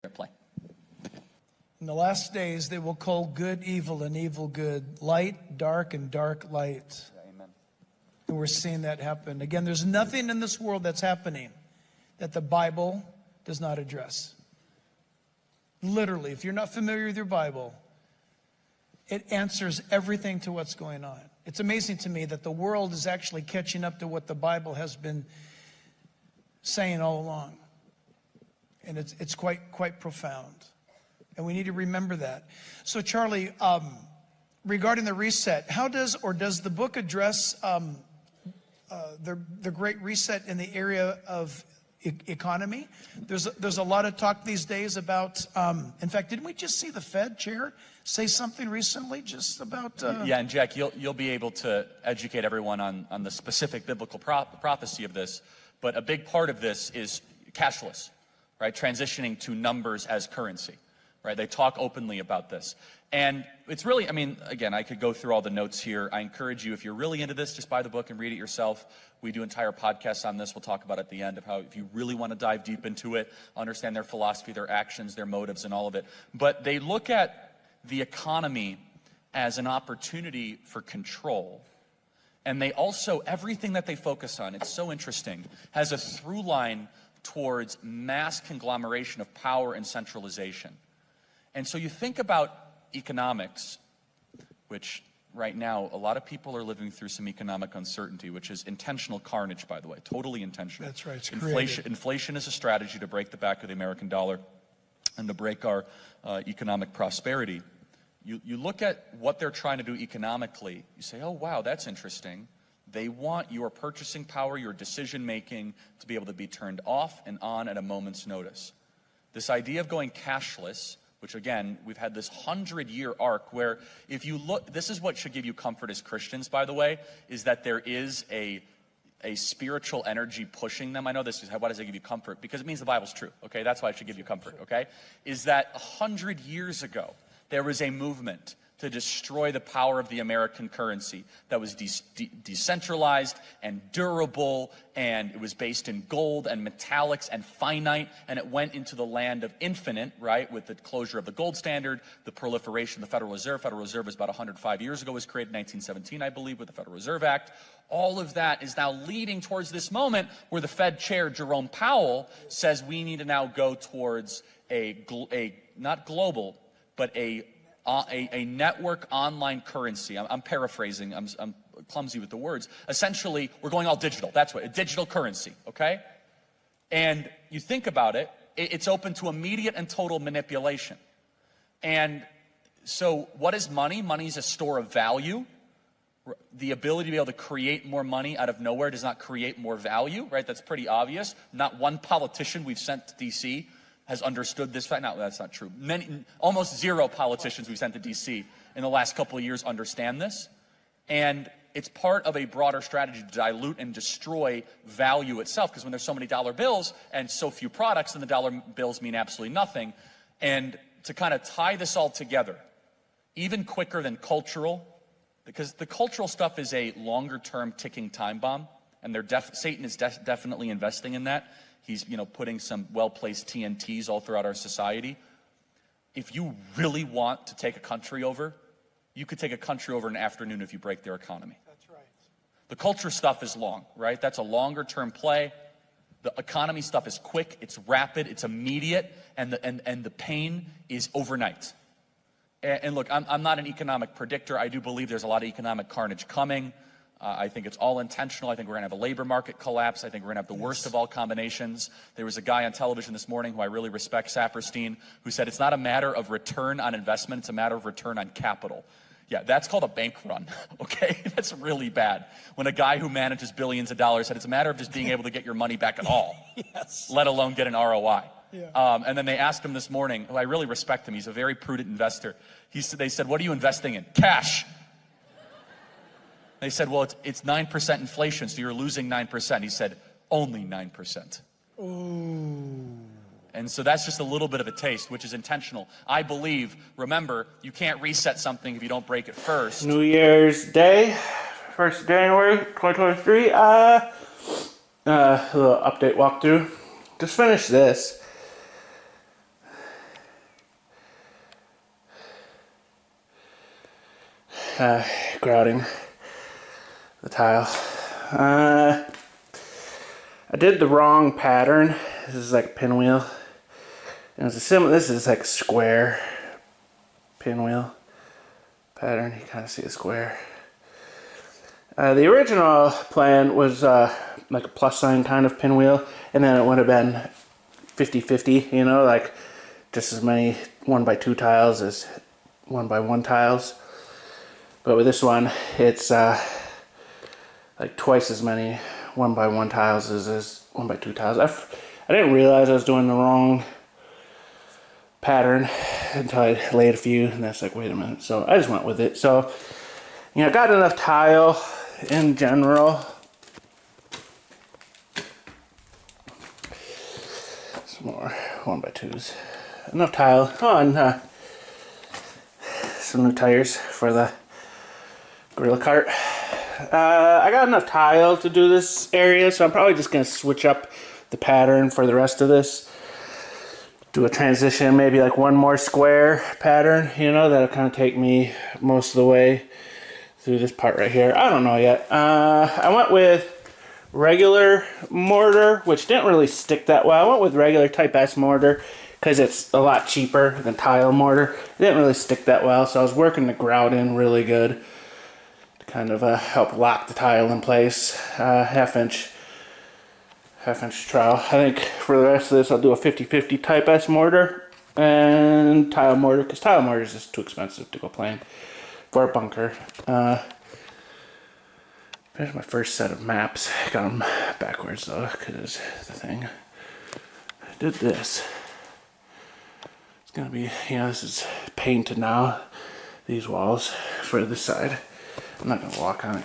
Play. In the last days, they will call good evil and evil good, light dark and dark light. Amen. And we're seeing that happen. Again, there's nothing in this world that's happening that the Bible does not address. Literally, if you're not familiar with your Bible, it answers everything to what's going on. It's amazing to me that the world is actually catching up to what the Bible has been saying all along. And it's quite profound. And we need to remember that. So Charlie, regarding the reset, how does the book address the Great Reset in the area of economy? There's a lot of talk these days about, in fact, didn't we just see the Fed chair say something recently just about... Yeah, and Jack, you'll be able to educate everyone on the specific biblical prophecy of this, but a big part of this is cashless, right? Transitioning to numbers as currency, right? They talk openly about this. And it's really, I mean, again, I could go through all the notes here. I encourage you, if you're really into this, just buy the book and read it yourself. We do entire podcasts on this. We'll talk about at the end of how, if you really want to dive deep into it, understand their philosophy, their actions, their motives, and all of it. But they look at the economy as an opportunity for control. And they also, everything that they focus on, it's so interesting, has a through line towards mass conglomeration of power and centralization. And so you think about economics, which right now a lot of people are living through some economic uncertainty, which is intentional carnage, by the way, totally intentional. That's right. It's inflation is a strategy to break the back of the American dollar and to break our economic prosperity. You look at what they're trying to do economically, you say, oh wow, that's interesting. They want your purchasing power, your decision making to be able to be turned off and on at a moment's notice. This idea of going cashless, which again, we've had this 100-year arc where if you look, this is what should give you comfort as Christians, by the way, is that there is a spiritual energy pushing them. I know this is, why does it give you comfort? Because it means the Bible's true, okay? That's why it should give you comfort, okay? Is that 100 years ago, there was a movement to destroy the power of the American currency that was decentralized and durable, and it was based in gold and metallics and finite, and it went into the land of infinite, right, with the closure of the gold standard, the proliferation of the Federal Reserve. Federal Reserve was about 105 years ago, was created in 1917, I believe, with the Federal Reserve Act. All of that is now leading towards this moment where the Fed chair, Jerome Powell, says we need to now go towards a not global, but a network online currency. I'm paraphrasing. I'm clumsy with the words. Essentially, we're going all digital. That's what, a digital currency, okay? And you think about it, it's open to immediate and total manipulation. And so what is money? Money is a store of value. The ability to be able to create more money out of nowhere does not create more value, right? That's pretty obvious. Not one politician we've sent to D.C. has understood this fact. No, that's not true. Almost zero politicians we've sent to D.C. in the last couple of years understand this. And it's part of a broader strategy to dilute and destroy value itself, because when there's so many dollar bills and so few products, then the dollar bills mean absolutely nothing. And to kind of tie this all together, even quicker than cultural, because the cultural stuff is a longer-term ticking time bomb, and Satan is definitely investing in that. He's, putting some well-placed TNTs all throughout our society. If you really want to take a country over, you could take a country over in an afternoon if you break their economy. That's right. The culture stuff is long, right? That's a longer-term play. The economy stuff is quick, it's rapid, it's immediate, and the pain is overnight. And look, I'm not an economic predictor. I do believe there's a lot of economic carnage coming. I think it's all intentional. I think we're going to have a labor market collapse. I think we're going to have the worst of all combinations. There was a guy on television this morning who I really respect, Saperstein, who said it's not a matter of return on investment, it's a matter of return on capital. Yeah, that's called a bank run, okay? That's really bad. When a guy who manages billions of dollars said it's a matter of just being able to get your money back at all, yes, let alone get an ROI. Yeah. And then they asked him this morning, who I really respect him, he's a very prudent investor. They said, what are you investing in? Cash. They said, well, it's 9% inflation, so you're losing 9%. He said, only 9%. Ooh. And so that's just a little bit of a taste, which is intentional. I believe, remember, you can't reset something if you don't break it first. New Year's Day, 1st January 2023. Little update walkthrough. Just finished this. grouting the tile. I did the wrong pattern. This is like a pinwheel. And it's a similar. This is like a square pinwheel pattern. You kind of see a square. The original plan was like a plus sign kind of pinwheel, and then it would have been 50-50, you know, like just as many 1x2 tiles as 1x1 tiles. But with this one, it's like twice as many 1x1 tiles as 1x2 tiles. I didn't realize I was doing the wrong pattern until I laid a few, and that's like, wait a minute. So I just went with it. So, you know, got enough tile in general. Some more 1x2s. Enough tile. Oh, and some new tires for the Gorilla Cart. I got enough tile to do this area, so I'm probably just going to switch up the pattern for the rest of this. Do a transition, maybe like one more square pattern, you know, that'll kind of take me most of the way through this part right here. I don't know yet. I went with regular mortar, which didn't really stick that well. I went with regular type S mortar because it's a lot cheaper than tile mortar. It didn't really stick that well, so I was working the grout in really good to kind of help lock the tile in place. Half-inch trowel. I think for the rest of this I'll do a 50-50 type S mortar and tile mortar, because tile mortar is just too expensive to go plain for a bunker. There's my first set of maps. Got them backwards though, because the thing. I did this. It's gonna be, you know, this is painted now, these walls for this side. I'm not gonna walk on it.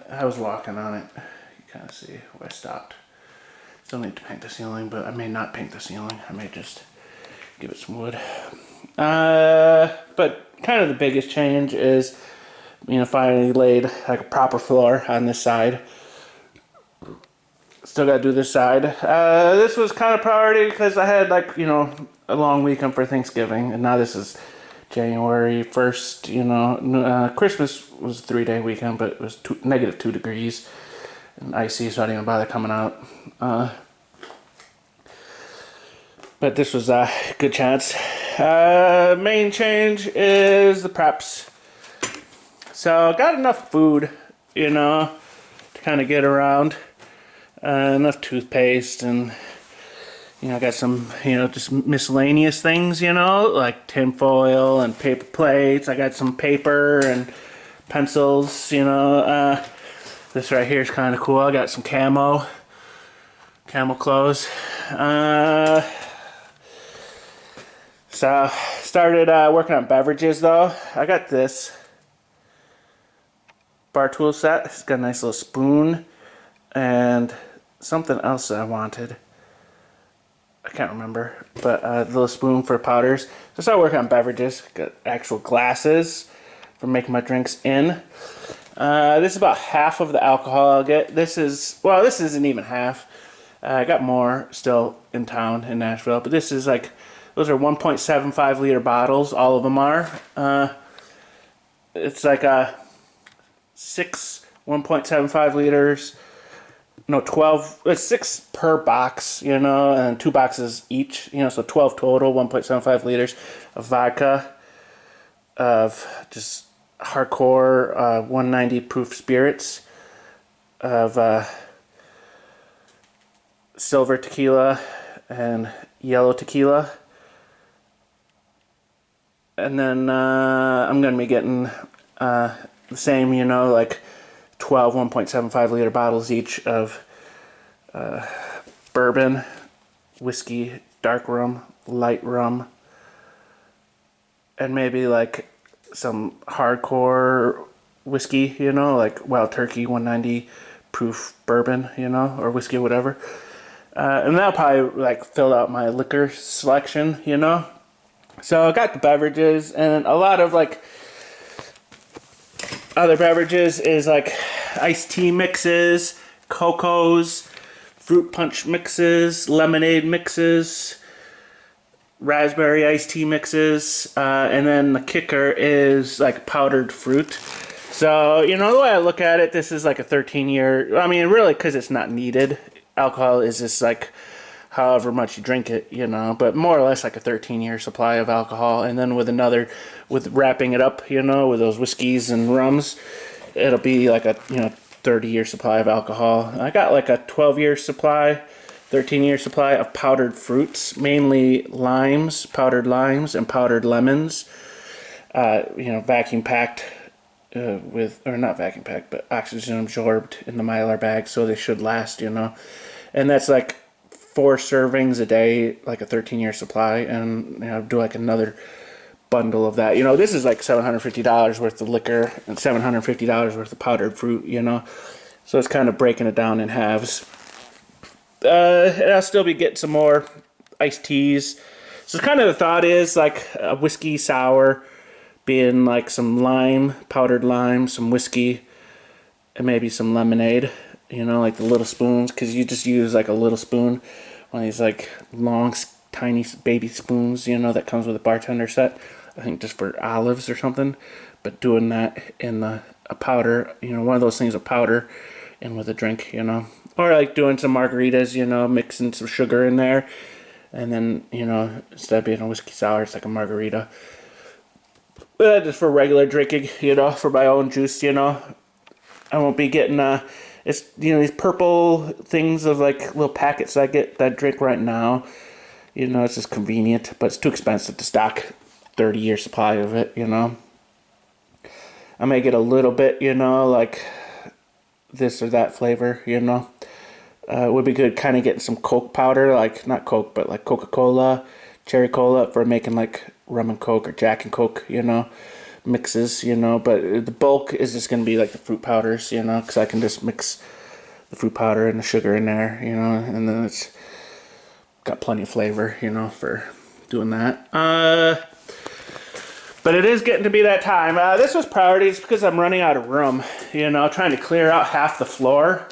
I was walking on it. You kind of see where I stopped. Still need to paint the ceiling, but I may not paint the ceiling. I may just give it some wood. But kind of the biggest change is, you know, finally laid like a proper floor on this side. Still got to do this side. This was kind of priority because I had, like, you know, a long weekend for Thanksgiving, and now this is January 1st, you know. Christmas was a 3-day weekend, but it was -2 degrees and icy, so I didn't even bother coming out. But this was a good chance. Main change is the preps. So got enough food, you know, to kind of get around. Enough toothpaste, and, you know, I got some, you know, just miscellaneous things, you know, like tin foil and paper plates. I got some paper and pencils, you know. This right here is kind of cool. I got some camo clothes. So started working on beverages though. I got this bar tool set. It's got a nice little spoon and something else that I wanted. I can't remember, but a little spoon for powders. So I started working on beverages. Got actual glasses for making my drinks in. This is about half of the alcohol I'll get. This isn't even half. I got more still in town in Nashville, but this is like, those are 1.75 liter bottles. All of them are. It's like a 6 1.75 liters. No, 12. It's 6 per box, you know, and 2 boxes each, you know, so 12 total. 1.75 liters of vodka, of just hardcore 190 proof spirits, of silver tequila and yellow tequila. And then I'm going to be getting the same, you know, like 12 1.75 liter bottles each of bourbon, whiskey, dark rum, light rum, and maybe like some hardcore whiskey, you know, like Wild Turkey 190 proof bourbon, you know, or whiskey or whatever. And that'll probably like fill out my liquor selection, you know. So I got the beverages, and a lot of like other beverages is like iced tea mixes, cocos, fruit punch mixes, lemonade mixes, raspberry iced tea mixes, and then the kicker is like powdered fruit. So, you know, the way I look at it, this is like a 13-year, I mean, really, because it's not needed. Alcohol is just like however much you drink it, you know, but more or less like a 13-year supply of alcohol. And then with wrapping it up, you know, with those whiskeys and rums, it'll be like a, 30-year supply of alcohol. I got like a 12-year supply, 13-year supply of powdered fruits, mainly limes, powdered limes, and powdered lemons. Vacuum packed or not vacuum packed, but oxygen absorbed in the Mylar bag, so they should last, you know. And that's like 4 servings a day, like a 13-year supply, and do like another bundle of that. You know, this is like $750 worth of liquor and $750 worth of powdered fruit, you know. So it's kind of breaking it down in halves. And I'll still be getting some more iced teas. So kind of the thought is like a whiskey sour being like some lime, powdered lime, some whiskey, and maybe some lemonade, you know, like the little spoons, because you just use like a little spoon, one of these like long, tiny baby spoons, you know, that comes with a bartender set, I think just for olives or something, but doing that in a powder, you know, one of those things of powder and with a drink, you know, or like doing some margaritas, you know, mixing some sugar in there, and then, you know, instead of being a whiskey sour, it's like a margarita. Just for regular drinking, you know, for my own juice, you know. I won't be getting, it's, you know, these purple things of like little packets I drink right now. You know, it's just convenient, but it's too expensive to stock 30-year supply of it, you know. I may get a little bit, you know, like this or that flavor, you know. It would be good kind of getting some Coke powder, like, not Coke, but like Coca-Cola, cherry cola for making like rum and Coke or Jack and Coke, you know, mixes, you know, but the bulk is just going to be like the fruit powders, you know, because I can just mix the fruit powder and the sugar in there, you know, and then it's got plenty of flavor, you know, for doing that. But it is getting to be that time. This was priorities because I'm running out of room, you know, trying to clear out half the floor.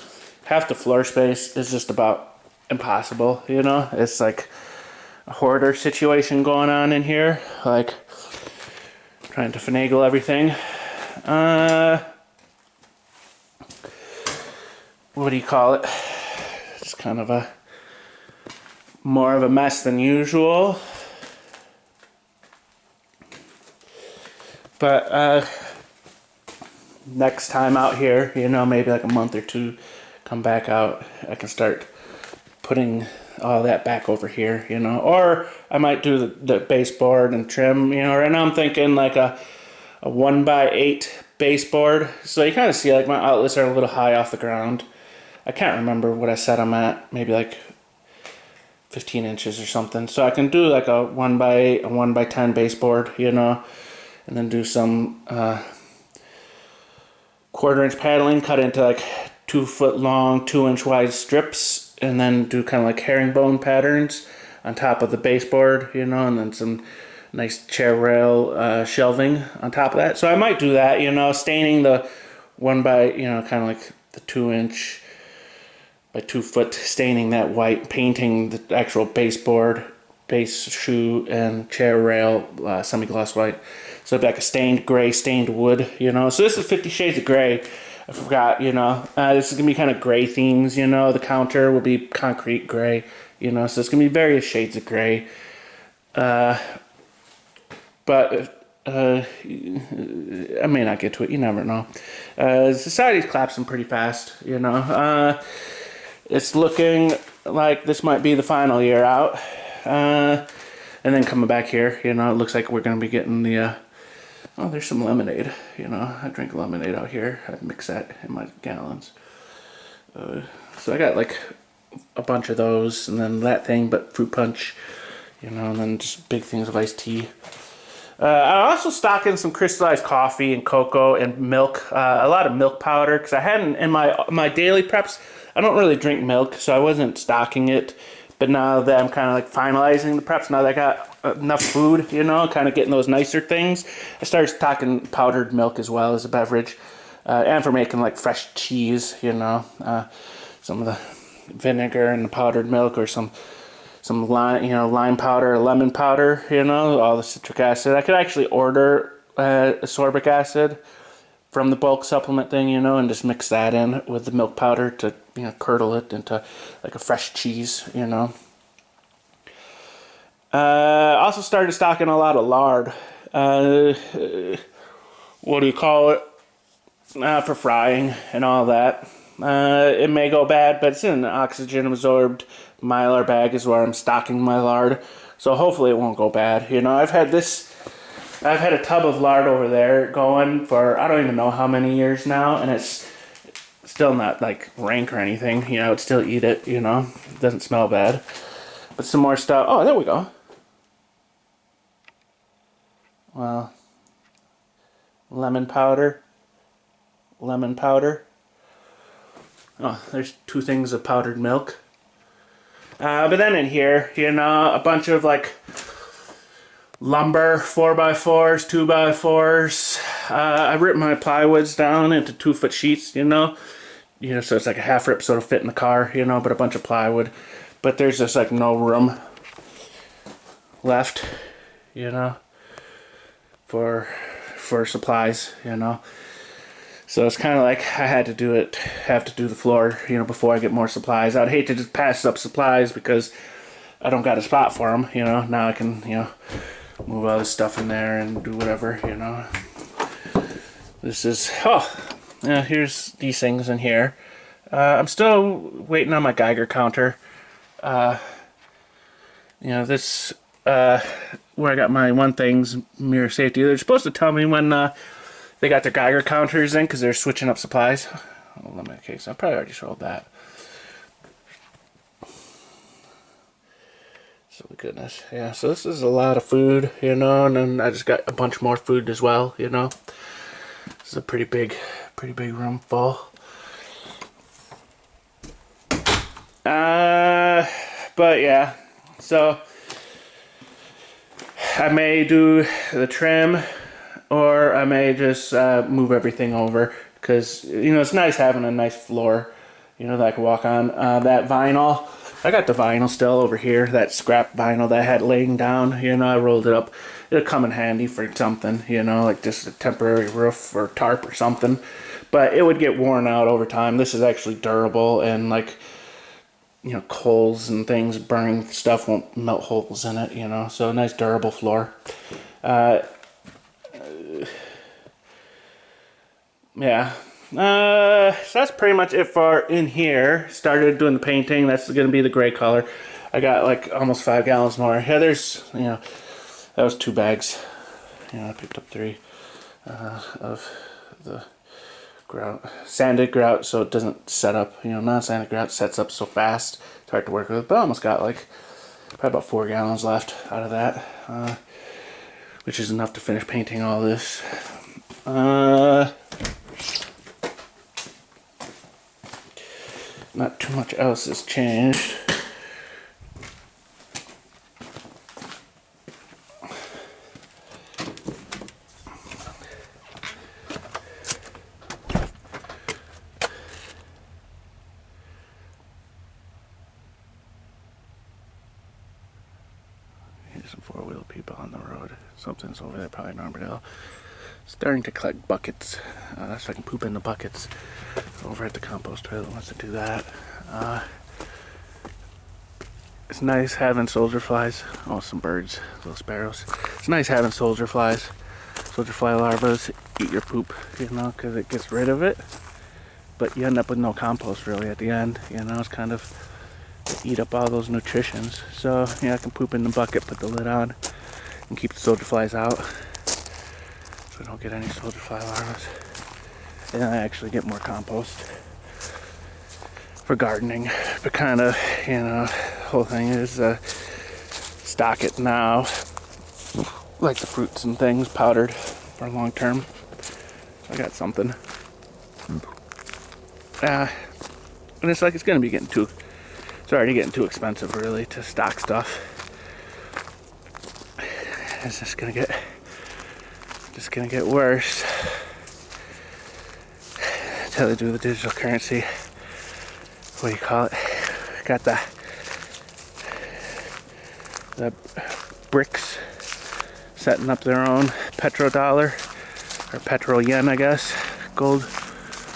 Half the floor space is just about impossible, you know, it's like a hoarder situation going on in here, like trying to finagle everything. What do you call it? It's kind of more of a mess than usual. But next time out here, you know, maybe like a month or two, come back out, I can start putting all that back over here, you know, or I might do the baseboard and trim, you know. Right now I'm thinking like a 1x8 baseboard, so you kind of see like my outlets are a little high off the ground. I can't remember what I set them at, maybe like 15 inches or something, so I can do like a 1x8, a 1x10 baseboard, you know, and then do some 1/4 inch paddling cut into like 2 foot long, 2 inch wide strips, and then do kind of like herringbone patterns on top of the baseboard, you know, and then some nice chair rail shelving on top of that. So I might do that, you know, staining the 1x, you know, kind of like the 2 inch by 2 foot, staining that white, painting the actual baseboard, base shoe, and chair rail semi-gloss white. So it'd be like a stained gray, stained wood, you know. So this is 50 Shades of Grey. I forgot, you know, this is going to be kind of gray themes, you know, the counter will be concrete gray, you know, so it's going to be various shades of gray, but, I may not get to it, you never know. Society's collapsing pretty fast, you know, it's looking like this might be the final year out, and then coming back here, you know, it looks like we're going to be getting the, oh, there's some lemonade, you know, I drink lemonade out here, I mix that in my gallons. So I got like a bunch of those, and then that thing, but fruit punch, you know, and then just big things of iced tea. I also stock in some crystallized coffee and cocoa and milk, a lot of milk powder, because I hadn't, in my daily preps, I don't really drink milk, so I wasn't stocking it. But now that I'm kind of like finalizing the preps, now that I got enough food, you know, kind of getting those nicer things, I started stocking powdered milk as well as a beverage. And for making like fresh cheese, you know, some of the vinegar and the powdered milk, or some some lime powder, lemon powder, all the citric acid. I could actually order ascorbic acid from the bulk supplement thing, and just mix that in with the milk powder to, curdle it into like a fresh cheese, Also started stocking a lot of lard. What do you call it? For frying and all that. It may go bad, but it's in an oxygen absorbed Mylar bag is where I'm stocking my lard. So hopefully it won't go bad. I've had a tub of lard over there going for I don't even know how many years now, and it's still not like rank or anything. I would still eat it, it doesn't smell bad. But some more stuff. Oh, there we go. Well, lemon powder. Oh, there's 2 things of powdered milk. But then in here, a bunch of like lumber, 4x4s, 2x4s. I ripped my plywoods down into 2-foot sheets, so it's like a half rip, so it'll fit in the car, but a bunch of plywood. But there's just like no room left, for supplies, So it's kind of like I have to do the floor, before I get more supplies. I'd hate to just pass up supplies because I don't got a spot for them, Now I can, move all this stuff in there and do whatever, This is, here's these things in here. I'm still waiting on my Geiger counter. This, where I got my One Things mirror safety. They're supposed to tell me when they got their Geiger counters in because they're switching up supplies. Oh, lemon case. I probably already showed that. So goodness, yeah. So this is a lot of food, and then I just got a bunch more food as well. This is a pretty big room full. But yeah, so I may do the trim, or I may just move everything over because it's nice having a nice floor, that I can walk on. That vinyl, I got the vinyl still over here. That scrap vinyl that I had laying down, I rolled it up. It'll come in handy for something, like just a temporary roof or tarp or something. But it would get worn out over time. This is actually durable, and like, coals and things, burning stuff won't melt holes in it, so a nice durable floor. Yeah. So that's pretty much it for in here. Started doing the painting. That's going to be the gray color. I got like almost 5 gallons more. Yeah, there's, that was 2 bags. I picked up 3 of the grout, sanded grout, so it doesn't set up. Non-sanded grout sets up so fast. It's hard to work with. But I almost got like probably about 4 gallons left out of that, which is enough to finish painting all this. Not too much else has changed. Here's some 4-wheel people on the road. Something's over there, probably an armadillo. Starting to collect buckets, so I can poop in the buckets. Over at the compost toilet wants to do that. It's nice having soldier flies. Oh, some birds, little sparrows. It's nice having soldier flies. Soldier fly larvae eat your poop, because it gets rid of it. But you end up with no compost really at the end. It's kind of eat up all those nutritions. So I can poop in the bucket, put the lid on, and keep the soldier flies out. So I don't get any soldier fly larvae. And I actually get more compost for gardening. But kind of, the whole thing is stock it now, like the fruits and things, powdered for long term. I got something. And it's like it's gonna be getting too. It's already getting too expensive, really, to stock stuff. It's just gonna get worse. Until they do the digital currency. What do you call it? Got the The bricks setting up their own petrodollar, or petro yen, I guess, gold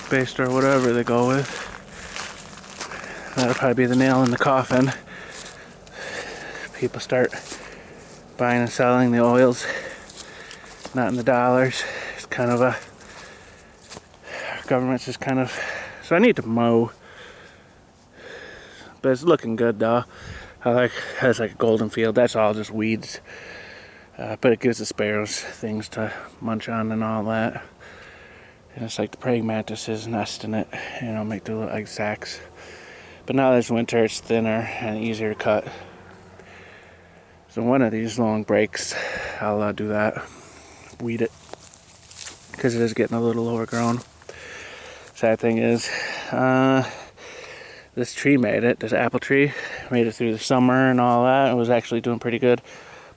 based or whatever they go with. That'll probably be the nail in the coffin. People start buying and selling the oils, not in the dollars. It's kind of a, our government's just kind of, so I need to mow, but it's looking good though. Has like a golden field. That's all just weeds, but it gives the sparrows things to munch on and all that. And it's like the praying mantises nest in it, make their little egg sacs. But now there's winter, it's thinner and easier to cut. So one of these long breaks, I'll do that, weed it, because it is getting a little overgrown. Sad thing is, this tree made it, this apple tree, made it through the summer and all that. It was actually doing pretty good,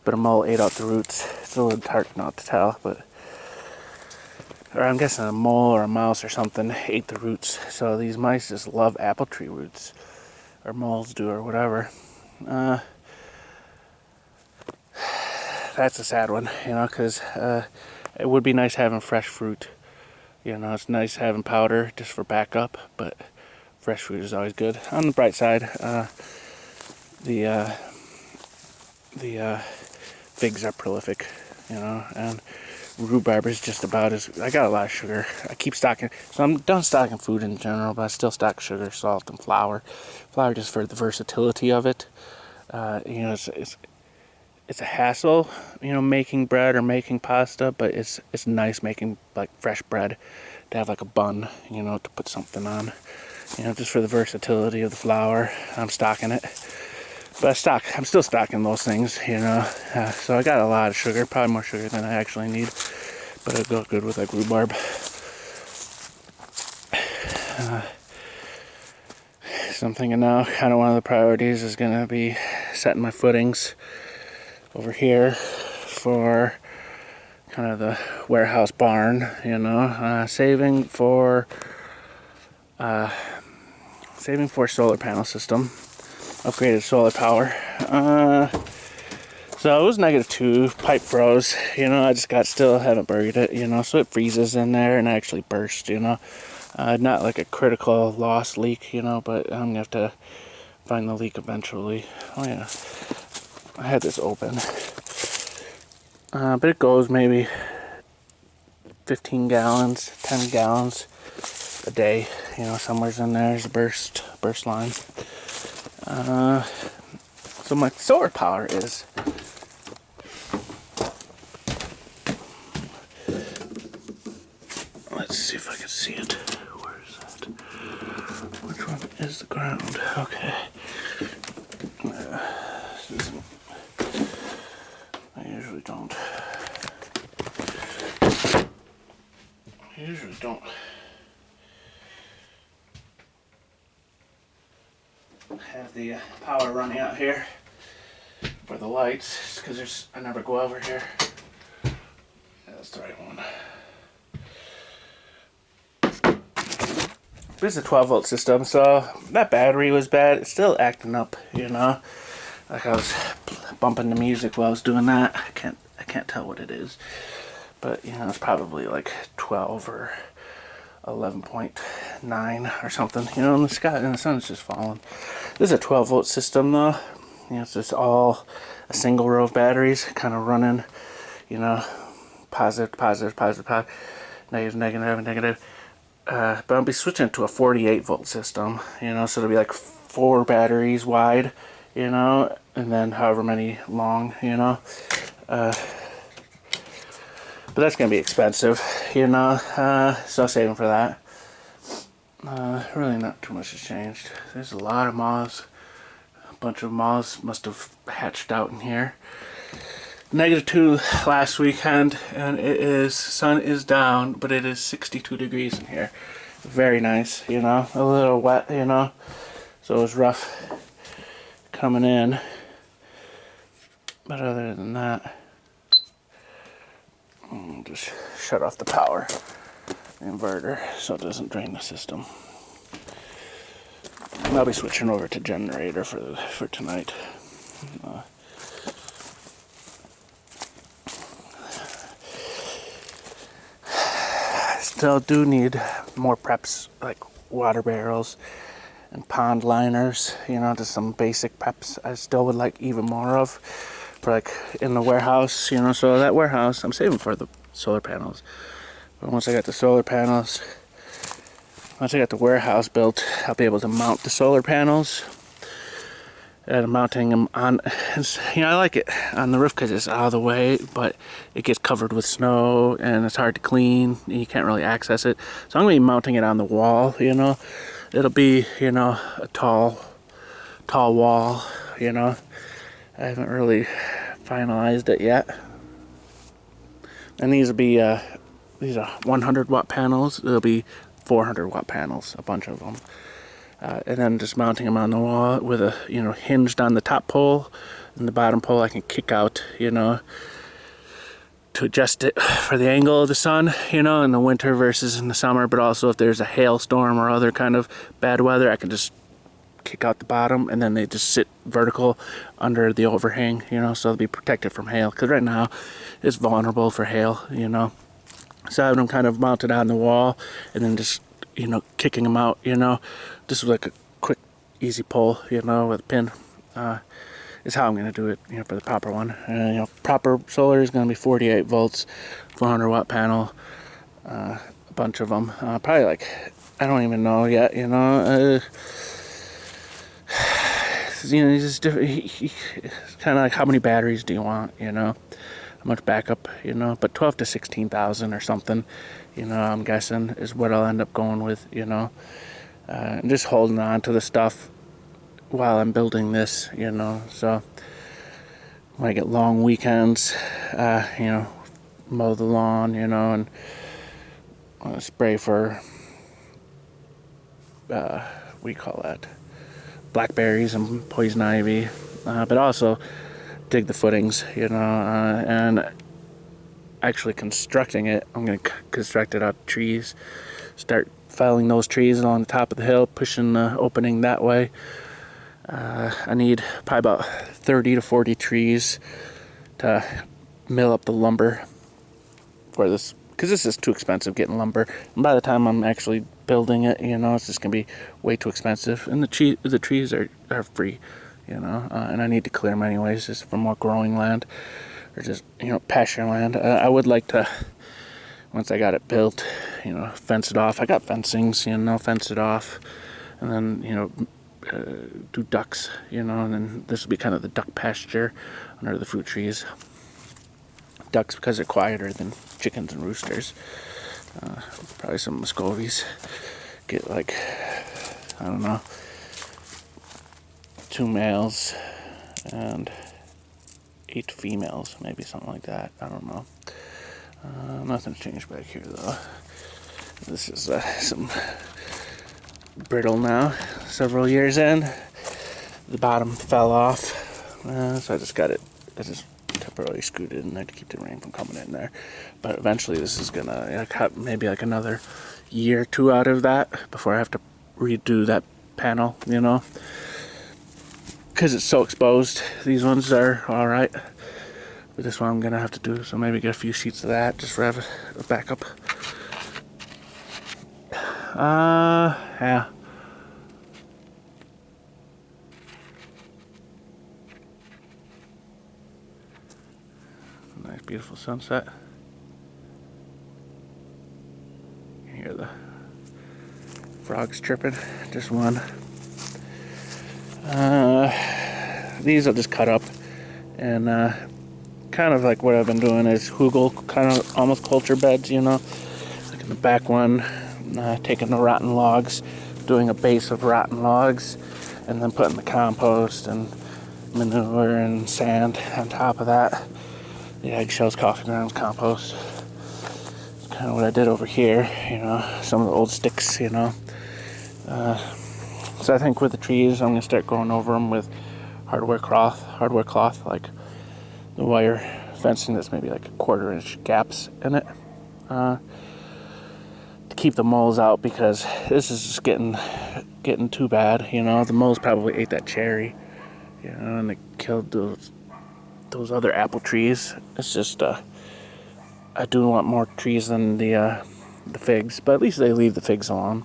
but a mole ate out the roots. It's a little hard not to tell, but, or I'm guessing a mole or a mouse or something ate the roots. So these mice just love apple tree roots, or moles do, or whatever. That's a sad one, because it would be nice having fresh fruit. It's nice having powder just for backup, but fresh fruit is always good. On the bright side, the figs are prolific, and rhubarb is just about as, I got a lot of sugar. I keep stocking, so I'm done stocking food in general, but I still stock sugar, salt, and flour. Flour just for the versatility of it. It's a hassle, making bread or making pasta, but it's nice making like fresh bread, to have like a bun, to put something on, just for the versatility of the flour. I'm stocking it, but I'm still stocking those things, so I got a lot of sugar, probably more sugar than I actually need, but it'll go good with like rhubarb. So I'm thinking now, kind of one of the priorities is going to be setting my footings over here for kind of the warehouse barn, saving for solar panel system, upgraded solar power. So it was -2, pipe froze, I just still haven't buried it, so it freezes in there and actually burst, not like a critical loss leak, but I'm gonna have to find the leak eventually. Oh yeah, I had this open, but it goes maybe 15 gallons, 10 gallons a day, somewhere's in there is a burst line. So my solar power is, let's see if I can see it. Where is that? Which one is the ground? Okay. I usually don't have the power running out here for the lights, because I never go over here. Yeah, that's the right one. This is a 12-volt system, so that battery was bad. It's still acting up, Like I was bumping the music while I was doing that. I can't tell what it is, but it's probably like 12 or 11.9 or something. And the sun's just falling. This is a 12-volt system though. It's just all a single row of batteries, kind of running, positive, negative. But I'll be switching to a 48-volt system, so it'll be like 4 batteries wide, and then however many long, but that's gonna be expensive, so saving for that. Really not too much has changed. There's a lot of moths. A bunch of moths must have hatched out in here. -2 last weekend, and sun is down, but it is 62 degrees in here. Very nice, a little wet, so it was rough coming in. But other than that, I'll just shut off the power, the inverter, so it doesn't drain the system. And I'll be switching over to generator for tonight. still do need more preps, like water barrels and pond liners, you know, just some basic preps I still would like even more of for like in the warehouse, you know. So that warehouse, I'm saving for the solar panels. But once I got the solar panels, once I got the warehouse built, I'll be able to mount the solar panels. And I'm mounting them on, you know, I like it on the roof because it's out of the way, but it gets covered with snow and it's hard to clean. And you can't really access it. So I'm going to be mounting it on the wall, you know. It'll be, you know, a tall wall, you know. I haven't really finalized it yet. And these will be, these are 100 watt panels. It'll be 400 watt panels, a bunch of them. And then just mounting them on the wall with a, you know, hinged on the top pole, and the bottom pole I can kick out, you know, to adjust it for the angle of the sun, you know, in the winter versus in the summer. But also if there's a hailstorm or other kind of bad weather, I can just kick out the bottom, and then they just sit vertical under the overhang, you know, so they'll be protected from hail. Because right now it's vulnerable for hail, you know. So I have them kind of mounted on the wall, and then just, you know, kicking them out, you know, just like a quick, easy pull, you know, with a pin. Is how I'm going to do it, you know, for the proper one. You know, proper solar is going to be 48 volts, 400 watt panel, a bunch of them. Probably like, I don't even know yet, you know. You know, it's just different. It's kind of like how many batteries do you want, you know, how much backup, you know, but 12 to 16,000 or something, you know, I'm guessing is what I'll end up going with, you know. And just holding on to the stuff while I'm building this, you know. So when I get long weekends, you know, mow the lawn, you know, and spray for, what do you call that? Blackberries and poison ivy, but also dig the footings, you know, and actually constructing it. I'm going to construct it out of trees, start felling those trees along the top of the hill, pushing the opening that way. I need probably about 30 to 40 trees to mill up the lumber for this, because this is too expensive getting lumber. And by the time I'm actually building it, you know, it's just gonna be way too expensive. And the trees are free, you know, and I need to clear them anyways, just for more growing land or just, you know, pasture land. I would like to, once I got it built, you know, fence it off. I got fencings, you know, fence it off, and then, you know, do ducks, you know, and then this will be kind of the duck pasture under the fruit trees. Ducks because they're quieter than chickens and roosters. Probably some Muscovies. Get like, I don't know, 2 males and 8 females, maybe something like that. I don't know. Nothing's changed back here though. This is some brittle now, several years in. The bottom fell off, so I just temporarily screwed it in there to keep the rain from coming in there. But eventually this is gonna cut maybe like another year or 2 out of that before I have to redo that panel, you know, because it's so exposed. These ones are all right, but this one I'm gonna have to do, so maybe get a few sheets of that just for a backup. Yeah. Nice, beautiful sunset. You hear the frogs chirping. Just one. These I'll just cut up, and kind of like what I've been doing is hugel, kind of almost culture beds, you know. Like in the back one, taking the rotten logs, doing a base of rotten logs, and then putting the compost and manure and sand on top of that. The eggshells, coffee grounds, compost. Kind of what I did over here, you know, some of the old sticks, you know. So I think with the trees, I'm gonna start going over them with hardware cloth, like the wire fencing that's maybe like a 1/4 inch gaps in it, to keep the moles out, because this is just getting too bad, you know. The moles probably ate that cherry, you know, and they killed those other apple trees. It's just I do want more trees than the the figs, but at least they leave the figs alone.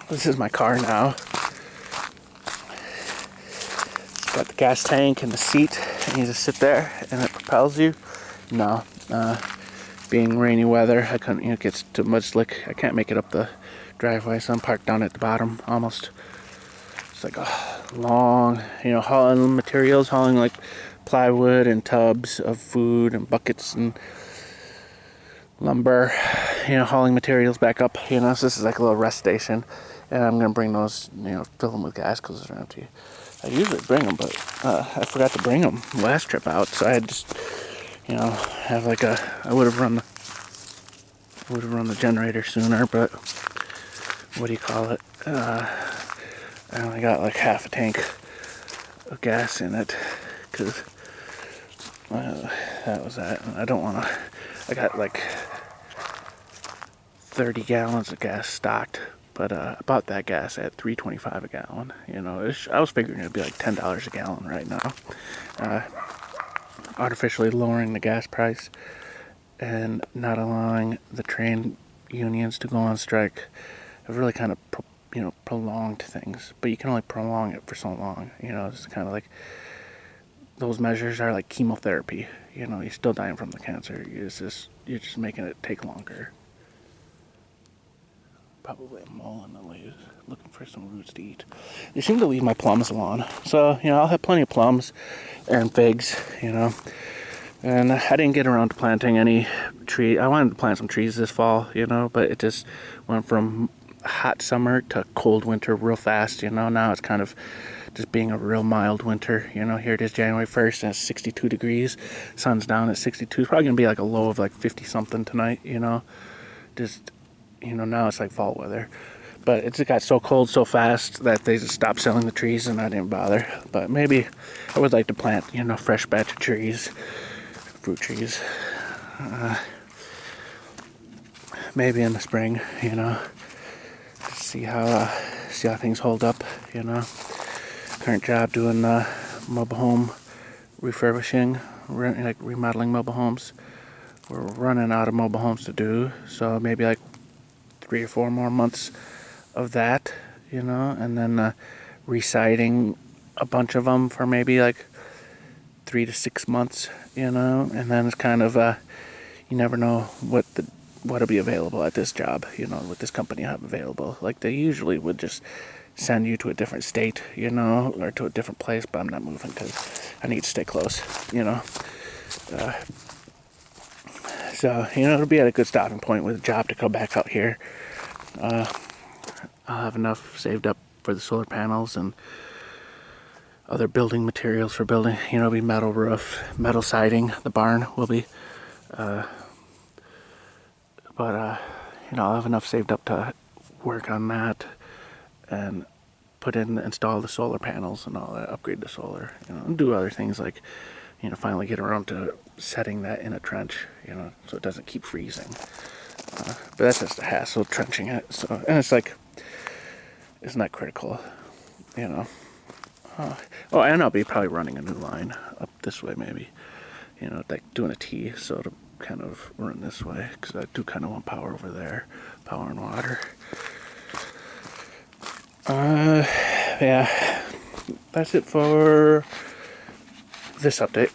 This is my car now. Got the gas tank and the seat, and you just sit there and it propels you. No, being rainy weather, I couldn't, it gets too much slick. I can't make it up the driveway, so I'm parked down at the bottom almost. It's like a long, hauling materials, hauling like plywood and tubs of food and buckets and lumber, hauling materials back up, so this is like a little rest station. And I'm gonna bring those, fill them with gas because they're empty. I usually bring them, but I forgot to bring them last trip out, so I had just, have like I would have run the generator sooner, but what do you call it? I only got like half a tank of gas in it because that was that. I don't want to. I got like 30 gallons of gas stocked. But I bought that gas at $3.25 a gallon. I was figuring it'd be like $10 a gallon right now. Artificially lowering the gas price and not allowing the train unions to go on strike have really kind of, prolonged things. But you can only prolong it for so long. It's kind of like those measures are like chemotherapy. You're still dying from the cancer. You're just making it take longer. Probably a mole in the leaves, looking for some roots to eat. They seem to leave my plums alone. So, I'll have plenty of plums and figs, And I didn't get around to planting any tree. I wanted to plant some trees this fall, but it just went from hot summer to cold winter real fast, Now it's kind of just being a real mild winter. Here it is January 1st and it's 62 degrees. Sun's down at 62. It's probably going to be like a low of like 50 something tonight, Just... now it's like fall weather. But it got so cold so fast that they just stopped selling the trees and I didn't bother. But maybe I would like to plant, a fresh batch of trees, fruit trees. Maybe in the spring, to see how things hold up, Current job doing mobile home refurbishing, like remodeling mobile homes. We're running out of mobile homes to do, so maybe like 3 or 4 more months of that, and then residing a bunch of them for maybe like 3 to 6 months, and then it's kind of you never know what'll be available at this job, what this company have available. Like they usually would just send you to a different state, or to a different place, but I'm not moving because I need to stay close, So, it'll be at a good stopping point with a job to come back out here. I'll have enough saved up for the solar panels and other building materials for building. It'll be metal roof, metal siding. The barn will be. I'll have enough saved up to work on that and install the solar panels and all that, upgrade the solar, and do other things like, finally get around to setting that in a trench, so it doesn't keep freezing. But that's just a hassle, trenching it. So, and it's not critical, and I'll be probably running a new line up this way, maybe, like doing a T, so to kind of run this way, because I do kind of want power over there, power and water. Yeah, that's it for this update.